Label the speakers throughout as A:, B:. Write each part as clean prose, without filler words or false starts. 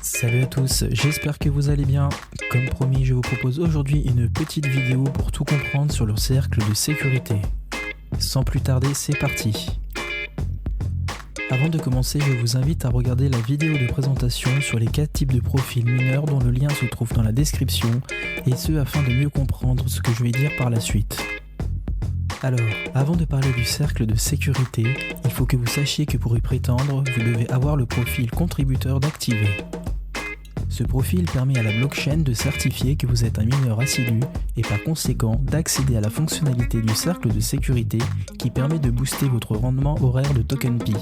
A: Salut à tous, j'espère que vous allez bien. Comme promis, je vous propose aujourd'hui une petite vidéo pour tout comprendre sur le cercle de sécurité. Sans plus tarder, c'est parti. Avant de commencer, je vous invite à regarder la vidéo de présentation sur les 4 types de profils mineurs dont le lien se trouve dans la description, et ce afin de mieux comprendre ce que je vais dire par la suite. Alors, avant de parler du cercle de sécurité, il faut que vous sachiez que pour y prétendre, vous devez avoir le profil contributeur d'activer. Ce profil permet à la blockchain de certifier que vous êtes un mineur assidu et par conséquent d'accéder à la fonctionnalité du cercle de sécurité qui permet de booster votre rendement horaire de TokenPi.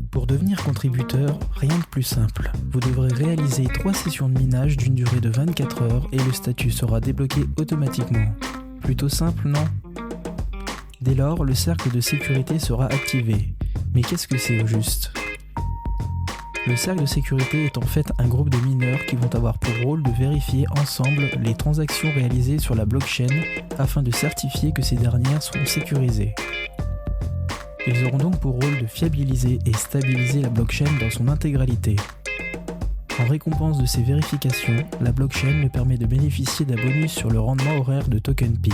A: Pour devenir contributeur, rien de plus simple. Vous devrez réaliser 3 sessions de minage d'une durée de 24 heures et le statut sera débloqué automatiquement. Plutôt simple, non ? Dès lors, le cercle de sécurité sera activé. Mais qu'est-ce que c'est au juste ? Le cercle de sécurité est en fait un groupe de mineurs qui vont avoir pour rôle de vérifier ensemble les transactions réalisées sur la blockchain afin de certifier que ces dernières seront sécurisées. Ils auront donc pour rôle de fiabiliser et stabiliser la blockchain dans son intégralité. En récompense de ces vérifications, la blockchain me permet de bénéficier d'un bonus sur le rendement horaire de TokenPi.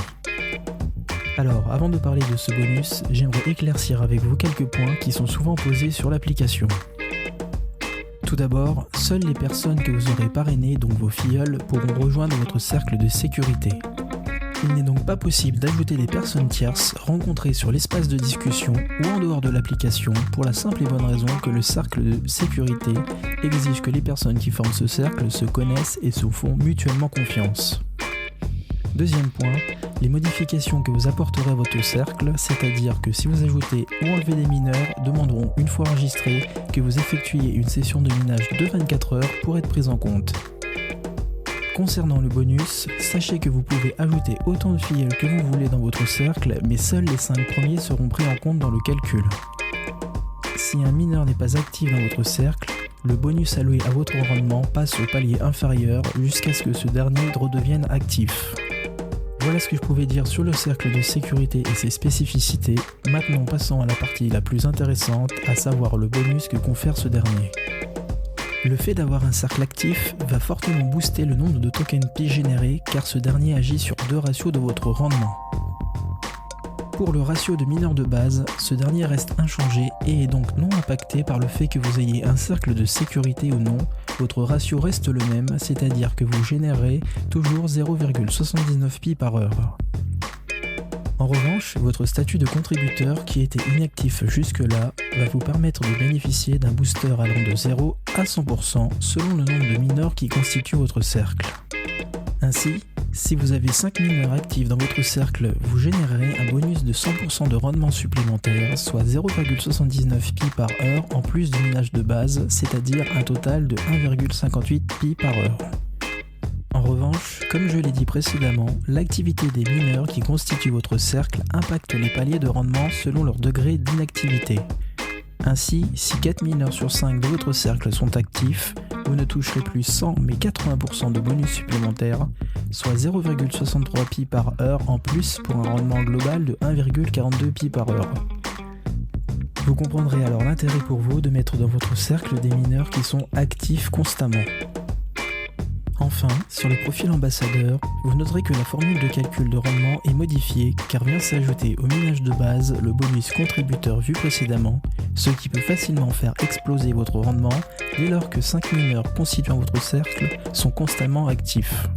A: Alors, avant de parler de ce bonus, j'aimerais éclaircir avec vous quelques points qui sont souvent posés sur l'application. Tout d'abord, seules les personnes que vous aurez parrainées, donc vos filleuls, pourront rejoindre votre cercle de sécurité. Il n'est donc pas possible d'ajouter des personnes tierces rencontrées sur l'espace de discussion ou en dehors de l'application pour la simple et bonne raison que le cercle de sécurité exige que les personnes qui forment ce cercle se connaissent et se font mutuellement confiance. Deuxième point, les modifications que vous apporterez à votre cercle, c'est-à-dire que si vous ajoutez ou enlevez des mineurs, demanderont une fois enregistré que vous effectuiez une session de minage de 24 heures pour être prise en compte. Concernant le bonus, sachez que vous pouvez ajouter autant de filleuls que vous voulez dans votre cercle, mais seuls les 5 premiers seront pris en compte dans le calcul. Si un mineur n'est pas actif dans votre cercle, le bonus alloué à votre rendement passe au palier inférieur jusqu'à ce que ce dernier redevienne actif. Voilà ce que je pouvais dire sur le cercle de sécurité et ses spécificités. Maintenant passons à la partie la plus intéressante, à savoir le bonus que confère ce dernier. Le fait d'avoir un cercle actif va fortement booster le nombre de TokenPi générés car ce dernier agit sur 2 ratios de votre rendement. Pour le ratio de mineurs de base, ce dernier reste inchangé et est donc non impacté par le fait que vous ayez un cercle de sécurité ou non. Votre ratio reste le même, c'est-à-dire que vous générez toujours 0,79 pi par heure. En revanche, votre statut de contributeur qui était inactif jusque-là va vous permettre de bénéficier d'un booster allant de 0 à 100% selon le nombre de mineurs qui constituent votre cercle. Ainsi, si vous avez 5 mineurs actifs dans votre cercle, vous générerez un bonus de 100% de rendement supplémentaire, soit 0,79 pi par heure en plus du minage de base, c'est-à-dire un total de 1,58 pi par heure. En revanche, comme je l'ai dit précédemment, l'activité des mineurs qui constituent votre cercle impacte les paliers de rendement selon leur degré d'inactivité. Ainsi, si 4 mineurs sur 5 de votre cercle sont actifs, vous ne toucherez plus 100 mais 80% de bonus supplémentaires, soit 0,63 pi par heure en plus pour un rendement global de 1,42 pi par heure. Vous comprendrez alors l'intérêt pour vous de mettre dans votre cercle des mineurs qui sont actifs constamment. Enfin, sur le profil ambassadeur, vous noterez que la formule de calcul de rendement est modifiée car vient s'ajouter au minage de base le bonus contributeur vu précédemment, ce qui peut facilement faire exploser votre rendement dès lors que 5 mineurs constituant votre cercle sont constamment actifs.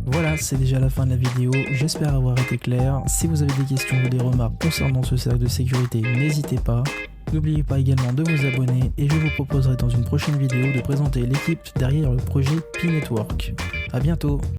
A: Voilà, c'est déjà la fin de la vidéo, j'espère avoir été clair. Si vous avez des questions ou des remarques concernant ce cercle de sécurité, n'hésitez pas. N'oubliez pas également de vous abonner et je vous proposerai dans une prochaine vidéo de présenter l'équipe derrière le projet Pi Network. A bientôt.